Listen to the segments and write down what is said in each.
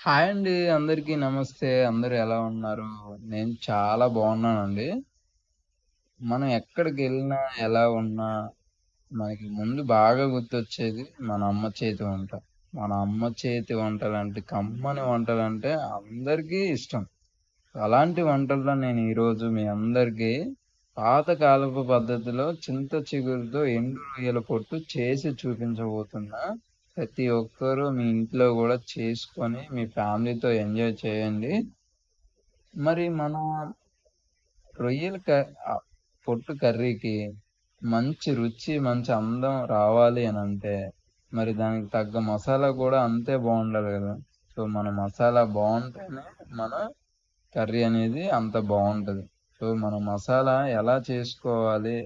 Hi అండి. అందరికీ నమస్తే. అందరూ ఎలా ఉన్నారు? నేను చాలా బాగున్నానండి. మనం ఎక్కడికెళ్ళినా, ఎలా ఉన్నా మనకి ముందు బాగా గుర్తొచ్చేది మన అమ్మ చేతి వంట. మన అమ్మ చేతి వంటలంటే కమ్మని వంటలంటే అందరికీ ఇష్టం. అలాంటి వంటల్లో నేను ఈరోజు మీ అందరికీ పాతకాలపు పద్ధతిలో చింత చిగురుతో ఎండు రొయ్యల పొట్టు చేసి చూపించబోతున్నా. ప్రతి ఒక్కరూ మీ ఇంట్లో గూడా చేసుకొని మీ ఫ్యామిలీతో ఎంజాయ్ చేయండి. మరి మనం రొయ్యల పొట్టు కర్రీకి మంచి రుచి, మంచి అందం రావాలి అనంటే మరి దానికి తగ్గ మసాలా కూడా అంతే బావుండాలి గదా! సో, మన మసాలా బావుంటేనే మన కర్రీ అనేది అంత బావుంటది. సో, మన మసాలా ఎలా చేసుకోవాలి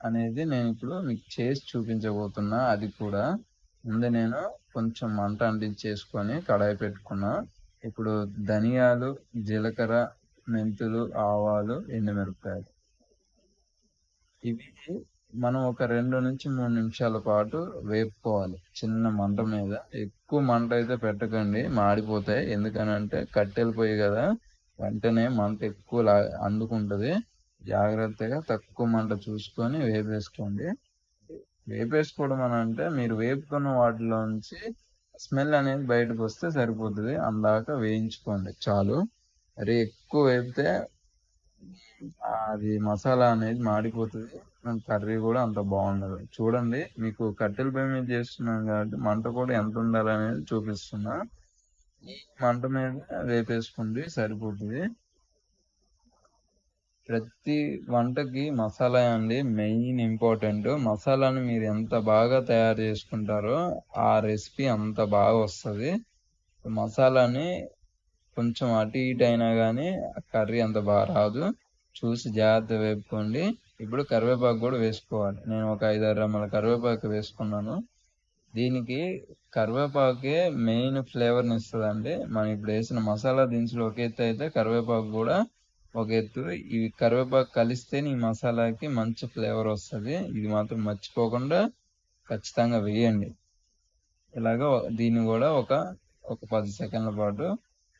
అనేది నేనిప్పుడు మీకు చేసి చూపించబోతున్నా. అది కూడా ముందు నేను కొంచెం మంట అంటించేసుకొని కడాయి పెట్టుకున్నా. ఇప్పుడు ధనియాలు, జీలకర్ర, మెంతులు, ఆవాలు, ఎండుమిరపకాయలు ఇవి మనం ఒక 2-3 నిమిషాల పాటు వేపుకోవాలి చిన్న మంట మీద. ఎక్కువ మంట అయితే పెట్టకండి, మాడిపోతాయి. ఎందుకనంటే కట్టెల పొయ్యి గదా! వెంటనే మంట ఎక్కువ అందుకుంటది. జాగ్రత్తగా తక్కువ మంట చూసుకొని వేపేసుకోండి. వేపేసుకోవడం అనంటే మీరు వేపుకున్న వాటిలోంచి స్మెల్ అనేది బయటకొస్తే సరిపోతది. అందాక వేయించుకోండి చాలు. మరీ ఎక్కువ వేపితే అది మసాలా అనేది మాడిపోతది. కర్రీ గూడా అంత బావుండదు. చూడండి, మీకు కట్టెల పొయ్యి మీద చేస్తున్నాను కాబట్టి మంట కూడా ఎంతుండాలనేది చూపిస్తున్నా. ఈ మంట మీద వేపేసుకోండి సరిపోతది. ప్రతి వంటకి మసాలా అండి మెయిన్ ఇంపార్టెంట్. మసాలాని మీరు ఎంత బాగా తయారు చేసుకుంటారో ఆ రెసిపీ అంత బాగా వస్తది. మసాలాని కొంచెం అటు ఇటు అయినా గానీ కర్రీ అంత బాగా రాదు. చూసి జాగ్రత్తగా వేపుకోండి. ఇప్పుడు కరివేపాకు కూడా వేసుకోవాలి. నేను ఒక 5-6 రెమ్మల కరివేపాకు వేసుకున్నాను. దీనికి కరివేపాకే మెయిన్ ఫ్లేవర్‌ని ఇస్తదండి. మనం ఇప్పుడు వేసిన మసాలా దినుసులు ఒక ఎత్తు అయితే కరివేపాకు కూడా ఒక ఎత్తు. ఇవి కరివేపాకు కలిస్తేనే ఈ మసాలాకి మంచి ఫ్లేవర్ వస్తది. ఇది మాత్రం మర్చిపోకుండా ఖచ్చితంగా వేయండి. ఇలాగ దీన్ని కూడా ఒక 10 సెకండ్ల పాటు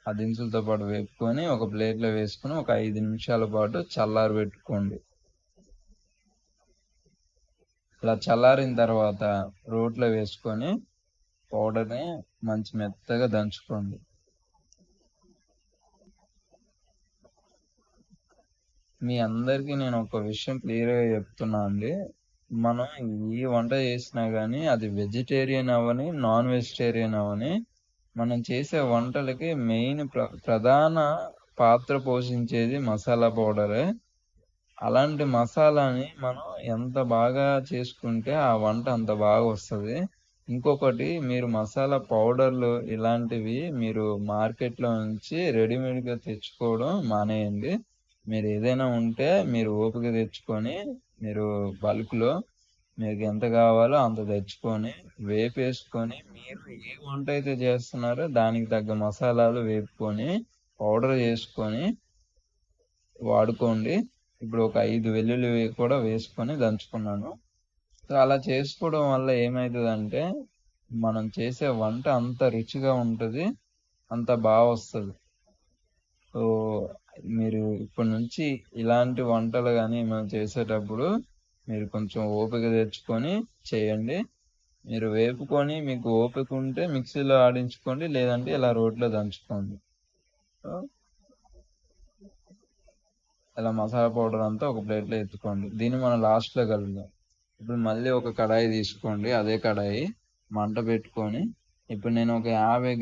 ఆ దినుసులతో పాటు వేపుకొని ఒక ప్లేట్‌లో వేసుకొని ఒక 5 నిమిషాల పాటు చల్లారబెట్టుకోండి. ఇలా చల్లారిన తర్వాత రోట్లో వేసుకొని పౌడర్‌ని మంచి మెత్తగా దంచుకోండి. మీ అందరికీ నేను ఒక విషయం క్లియర్‌గా చెప్తున్నా అండి. మనం ఏ వంట చేసినా గానీ అది వెజిటేరియన్ అవ్వని, నాన్ వెజిటేరియన్ అవ్వని మనం చేసే వంటలకి మెయిన్ ప్రధాన పాత్ర పోషించేది మసాలా పౌడరే. అలాంటి మసాలాని మనం ఎంత బాగా చేసుకుంటే ఆ వంట అంత బాగా వస్తది. ఇంకొకటి, మీరు మసాలా పౌడర్‌లు ఇలాంటివి మీరు మార్కెట్‌లో నుంచి రెడీమేడ్‌గా తెచ్చుకోవడం మానేయండి. మీరు ఏదైనా ఉంటే మీరు ఓపిక తెచ్చుకొని మీరు బల్క్‌లో మీకు ఎంత కావాలో అంత తెచ్చుకొని వేపేసుకొని మీరు ఏ వంట అయితే చేస్తున్నారో దానికి తగ్గ మసాలాలు వేపుకొని పౌడర్ చేసుకొని వాడుకోండి. ఇప్పుడు ఒక 5 వెల్లుల్లి కూడా వేసుకొని దంచుకున్నాను. సో, అలా చేసుకోవడం వల్ల ఏమైతదంటే మనం చేసే వంట అంత రుచిగా ఉంటది. అంత వస్తది. సో, మీరు ఇప్పటి నుంచి ఇలాంటి వంటలు గానీ ఏమైనా చేసేటప్పుడు మీరు కొంచెం ఓపిక తెచ్చుకొని చేయండి. మీరు వేపుకొని మీకు ఓపిక ఉంటే మిక్సీలో ఆడించుకోండి. లేదంటే ఇలా రోట్లో దంచుకోండి. సో, ఇలా మసాలా పౌడర్ అంతా ఒక ప్లేట్‌లో ఎత్తుకోండి. దీన్ని మనం లాస్ట్‌లో కలుపుదాం. ఇప్పుడు మళ్ళీ ఒక కడాయి తీసుకోండి. అదే కడాయి మంట పెట్టుకొని ఇప్పుడు నేను ఒక 50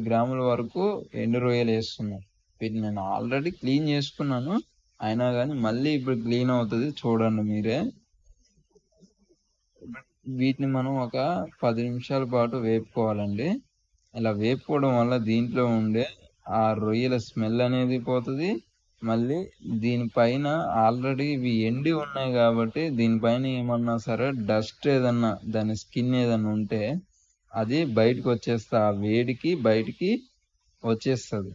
గ్రాముల వరకు ఎండు రొయ్యలు వేస్తున్నాను. వీటిని నేను ఆల్రెడీ క్లీన్ చేసుకున్నాను. అయినా కానీ మళ్ళీ ఇప్పుడు క్లీన్ అవుతుంది, చూడండి మీరే. వీటిని మనం ఒక 10 నిమిషాల పాటు వేపుకోవాలండి. ఇలా వేపుకోవడం వల్ల దీంట్లో ఉండే ఆ రొయ్యల స్మెల్ అనేది పోతది. మళ్ళీ దీనిపైన ఆల్రెడీ ఇవి ఎండి ఉన్నాయి కాబట్టి దీనిపైన ఏమన్నా సరే డస్ట్ ఏదన్నా దాని స్కిన్ ఏదన్నా ఉంటే అది బయటకు వచ్చేస్తా, ఆ వేడికి బయటికి వచ్చేస్తది.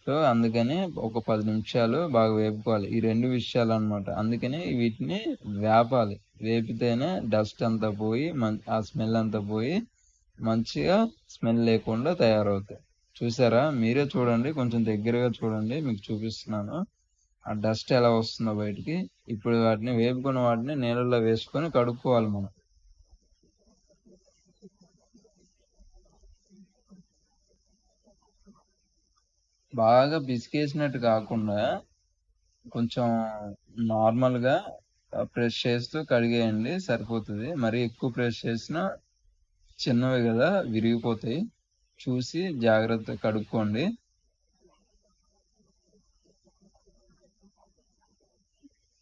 సో, అందుకని ఒక 10 నిమిషాలు బాగా వేపుకోవాలి. ఈ 2 విషయాలన్నమాట. అందుకని వీటిని వేపాలి. వేపితేనే డస్ట్ అంతా పోయి ఆ స్మెల్ అంతా పోయి మంచిగా స్మెల్ లేకుండా తయారవుతాయి. చూసారా? మీరే చూడండి, కొంచెం దగ్గరగా చూడండి, మీకు చూపిస్తున్నాను. ఆ డస్ట్ ఎలా వస్తుందో బయటికి. ఇప్పుడు వాటిని వేపుకున్న వాటిని నీళ్ళలో వేసుకొని కడుక్కోవాలి మనం. బాగా పిసికేసినట్టు కాకుండా కొంచెం నార్మల్గా ప్రెస్ చేస్తూ కడిగేయండి, సరిపోతుంది. మరీ ఎక్కువ ప్రెస్ చేసినా చిన్నవి కదా, విరిగిపోతాయి. చూసి జాగ్రత్తగా కడుక్కోండి.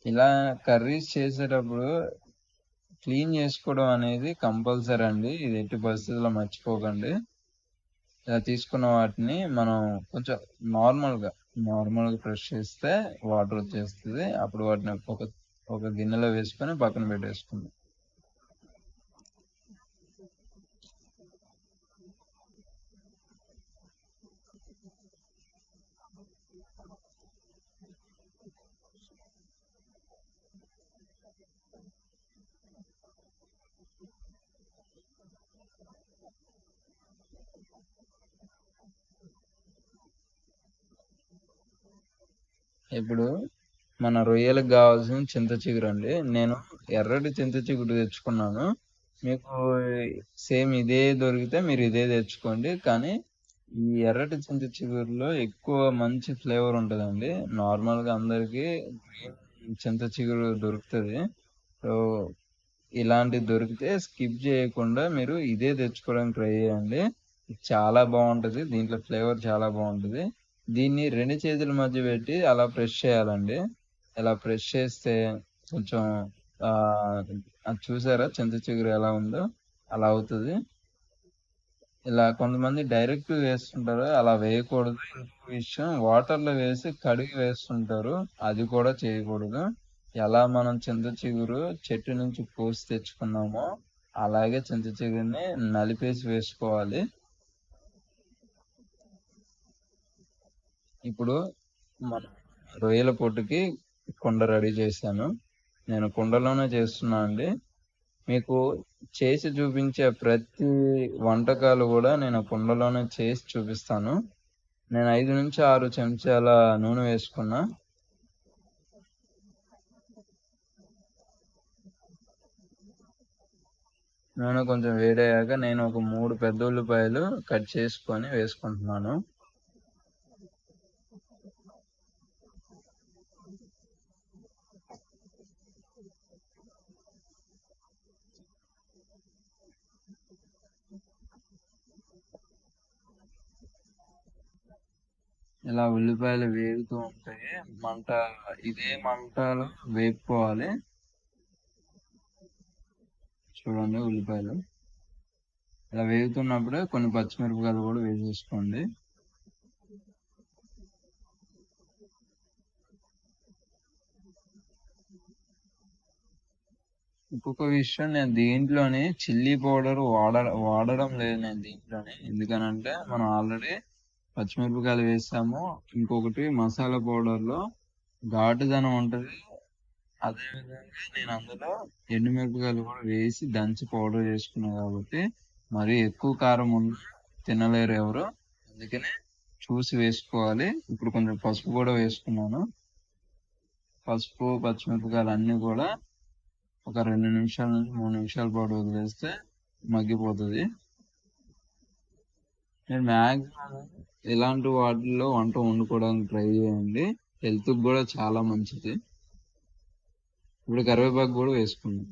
ఇలా కర్రీస్ చేసేటప్పుడు క్లీన్ చేసుకోవడం అనేది కంపల్సరీ అండి. ఇది ఎట్టి పరిస్థితుల్లో మర్చిపోకండి. ఇలా తీసుకున్న వాటిని మనం కొంచెం నార్మల్గా ప్రెస్ చేస్తే వాటర్ వచ్చేస్తుంది. అప్పుడు వాటిని ఒక గిన్నెలో వేసుకొని పక్కన పెట్టేసుకుందాం. ఇప్పుడు మన రొయ్యలకు కావాల్సిన చింత చిగురు అండి. నేను ఎర్రటి చింత చిగురు తెచ్చుకున్నాను. మీకు సేమ్ ఇదే దొరికితే మీరు ఇదే తెచ్చుకోండి. కానీ ఈ ఎర్రటి చింత చిగురులో ఎక్కువ మంచి ఫ్లేవర్ ఉంటుందండి. నార్మల్గా అందరికీ గ్రీన్ చింత చిగురు దొరుకుతుంది. సో ఇలాంటివి దొరికితే స్కిప్ చేయకుండా మీరు ఇదే తెచ్చుకోవడానికి ట్రై చేయండి. చాలా బాగుంటుంది, దీంట్లో ఫ్లేవర్ చాలా బాగుంటుంది. దీన్ని 2 చేతుల మధ్య పెట్టి అలా ప్రెస్ చేయాలండి. ఇలా ప్రెస్ చేస్తే కొంచెం అది చూసారా చింత చిగురు ఎలా ఉందో అలా అవుతుంది. ఇలా కొంతమంది డైరెక్ట్ వేస్తుంటారు, అలా వేయకూడదు. ఇంకో విషయం, వాటర్లో వేసి కడిగి వేస్తుంటారు, అది కూడా చేయకూడదు. ఎలా మనం చింత చిగురు చెట్టు నుంచి కోసి తెచ్చుకున్నామో అలాగే చింత చిగురిని నలిపేసి వేసుకోవాలి. ఇప్పుడు మన రొయ్యల పొట్టుకి కుండ రెడీ చేశాను. నేను కుండలోనే చేస్తున్నా అండి. మీకు చేసి చూపించే ప్రతి వంటకాలు కూడా నేను కుండలోనే చేసి చూపిస్తాను. నేను 5 నుంచి 6 చెంచాల నూనె వేసుకున్నా. నూనె కొంచెం వేడయ్యాక నేను ఒక 3 పెద్ద ఉల్లిపాయలు కట్ చేసుకొని వేసుకుంటున్నాను. ఇలా ఉల్లిపాయలు వేగుతూ ఉంటాయి, మంట ఇదే మంటలో వేపుకోవాలి. చూడండి, ఉల్లిపాయలు ఇలా వేగుతున్నప్పుడే కొన్ని పచ్చిమిరపకాయలు కూడా వేసేసుకోండి. ఇంకొక విషయం, నేను దీంట్లోని చిల్లీ పౌడర్ వాడడం లేదు. నేను దీంట్లోని ఎందుకనంటే మనం ఆల్రెడీ పచ్చిమిరపకాయలు వేసాము. ఇంకొకటి, మసాలా పౌడర్లో ఘాటుదనం ఉంటుంది. అదేవిధంగా నేను అందులో ఎండుమిరపకాయలు కూడా వేసి దంచి పౌడర్ చేసుకున్నాను కాబట్టి మరీ ఎక్కువ కారం ఉన్న తినలేరు ఎవరు. అందుకనే చూసి వేసుకోవాలి. ఇప్పుడు కొంచెం పసుపు కూడా వేసుకున్నాను. పసుపు, పచ్చిమిరపకాయలు అన్నీ కూడా ఒక 2 నిమిషాల నుంచి 3 నిమిషాల పాటు వదిలేస్తే మగ్గిపోతుంది. నేను మ్యాక్సిమం ఇలాంటి వాటిల్లో వంట వండుకోవడానికి ట్రై చేయండి. హెల్త్కి కూడా చాలా మంచిది. ఇప్పుడు కరివేపాకు కూడా వేసుకున్నాం.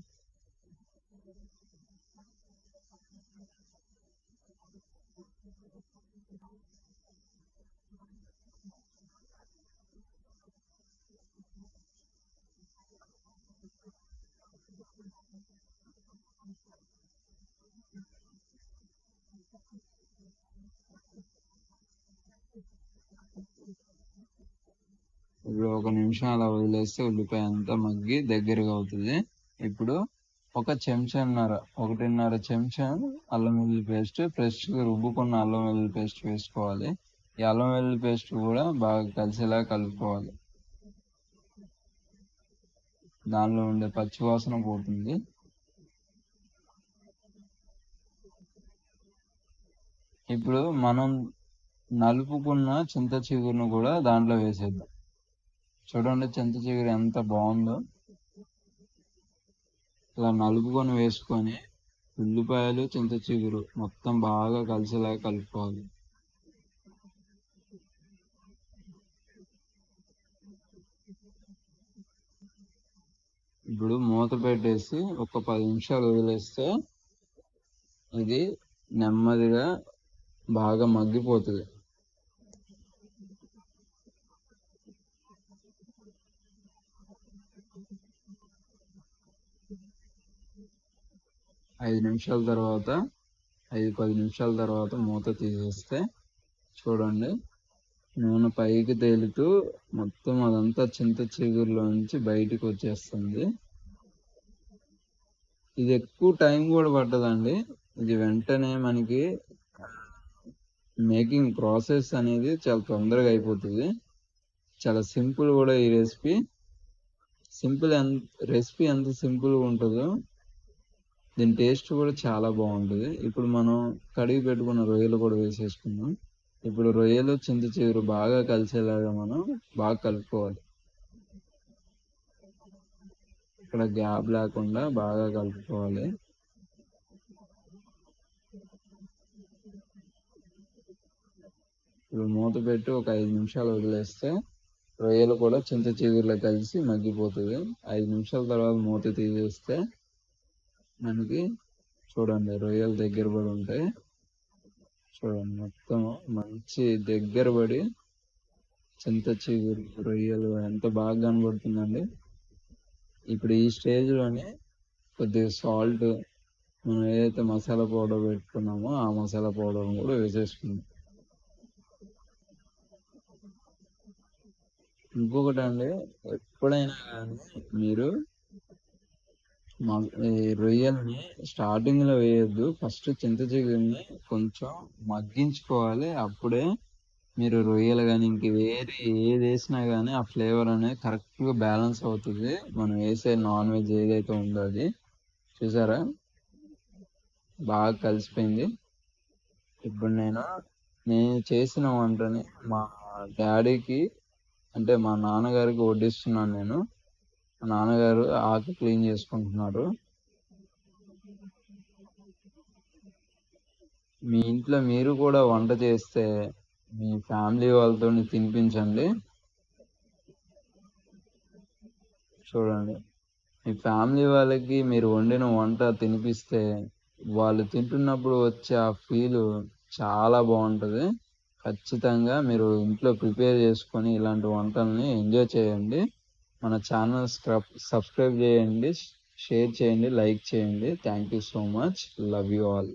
ఇప్పుడు 1 నిమిషం అలా వదిలేస్తే ఉల్లిపాయ అంతా మగ్గి దగ్గరగా అవుతుంది. ఇప్పుడు 1.5 చెంచా అల్లం వెల్లుల్లి పేస్ట్, ఫ్రెష్గా రుబ్బుకున్న అల్లం వెల్లుల్లి పేస్ట్ వేసుకోవాలి. ఈ అల్లం వెల్లుల్లి పేస్ట్ కూడా బాగా కలిసేలా కలుపుకోవాలి. దానిలో ఉండే పచ్చివాసన పోతుంది. ఇప్పుడు మనం నలుపుకున్న చింత చిగురును కూడా దాంట్లో వేసేద్దాం. చూడండి చింత చిగురు ఎంత బాగుందో. ఇలా నలుపుకొని వేసుకొని ఉల్లిపాయలు చింత చిగురు మొత్తం బాగా కలిసేలాగా కలుపుకోవాలి. ఇప్పుడు మూత పెట్టేసి ఒక 10 నిమిషాలు వదిలేస్తే ఇది నెమ్మదిగా బాగా మగ్గిపోతుంది. ఐదు నిమిషాల తర్వాత 5-10 నిమిషాల తర్వాత మూత తీసేస్తే చూడండి నూనె పైకి తేలుతూ మొత్తం అదంతా చింత చిగురులో నుంచి బయటికి వచ్చేస్తుంది. ఇది ఎక్కువ టైం కూడా పట్టదండి. ఇది వెంటనే మనకి మేకింగ్ ప్రాసెస్ అనేది చాలా తొందరగా అయిపోతుంది. చాలా సింపుల్ కూడా ఈ రెసిపీ. రెసిపీ ఎంత సింపుల్గా ఉంటుందో దీని టేస్ట్ కూడా చాలా బాగుంటుంది. ఇప్పుడు మనం కడిగి పెట్టుకున్న రొయ్యలు కూడా వేసేసుకుందాం. ఇప్పుడు రొయ్యలు చింత చిగురు బాగా కలిసేలాగా మనం బాగా కలుపుకోవాలి. ఇక్కడ గ్యాప్ లేకుండా బాగా కలుపుకోవాలి. ఇప్పుడు మూత పెట్టి ఒక 5 నిమిషాలు వదిలేస్తే రొయ్యలు కూడా చింత చిగురులో కలిసి మగ్గిపోతుంది. 5 నిమిషాల తర్వాత మూత తీసేస్తే మనకి చూడండి రొయ్యలు దగ్గర పడి ఉంటాయి. చూడండి మొత్తం మంచి దగ్గర పడి చింత చిగురు రొయ్యలు ఎంత బాగా కనబడుతుందండి. ఇప్పుడు ఈ స్టేజ్లోనే కొద్దిగా సాల్ట్, మనం ఏదైతే మసాలా పౌడర్ పెట్టుకున్నామో ఆ మసాలా పౌడర్ కూడా వేసేసుకుందాం. ఇంకొకటి అండి, ఎప్పుడైనా కానీ మీరు ఈ రొయ్యల్ని స్టార్టింగ్లో వేయొద్దు. ఫస్ట్ చింత చిగురిని కొంచెం మగ్గించుకోవాలి. అప్పుడే మీరు రొయ్యలు కానీ ఇంక వేరే ఏది వేసినా కానీ ఆ ఫ్లేవర్ అనేది కరెక్ట్గా బ్యాలెన్స్ అవుతుంది. మనం వేసే నాన్ వెజ్ ఏదైతే ఉందో అది. చూసారా బాగా కలిసిపోయింది. ఇప్పుడు నేను చేసిన వంటని మా డాడీకి అంటే మా నాన్నగారికి వడ్డిస్తున్నాను నేను. మా నాన్నగారు ఆకు క్లీన్ చేసుకుంటున్నారు. మీ ఇంట్లో మీరు కూడా వంట చేస్తే మీ ఫ్యామిలీ వాళ్ళతో తినిపించండి. చూడండి మీ ఫ్యామిలీ వాళ్ళకి మీరు వండిన వంట తినిపిస్తే వాళ్ళు తింటున్నప్పుడు వచ్చే ఆ ఫీల్ చాలా బాగుంటుంది. ఖచ్చితంగా మీరు ఇంట్లో ప్రిపేర్ చేసుకొని ఇలాంటి వంటల్ని ఎంజాయ్ చేయండి. మన ఛానల్ సబ్స్క్రైబ్ చేయండి, షేర్ చేయండి, లైక్ చేయండి. Thank you so much. Love you all.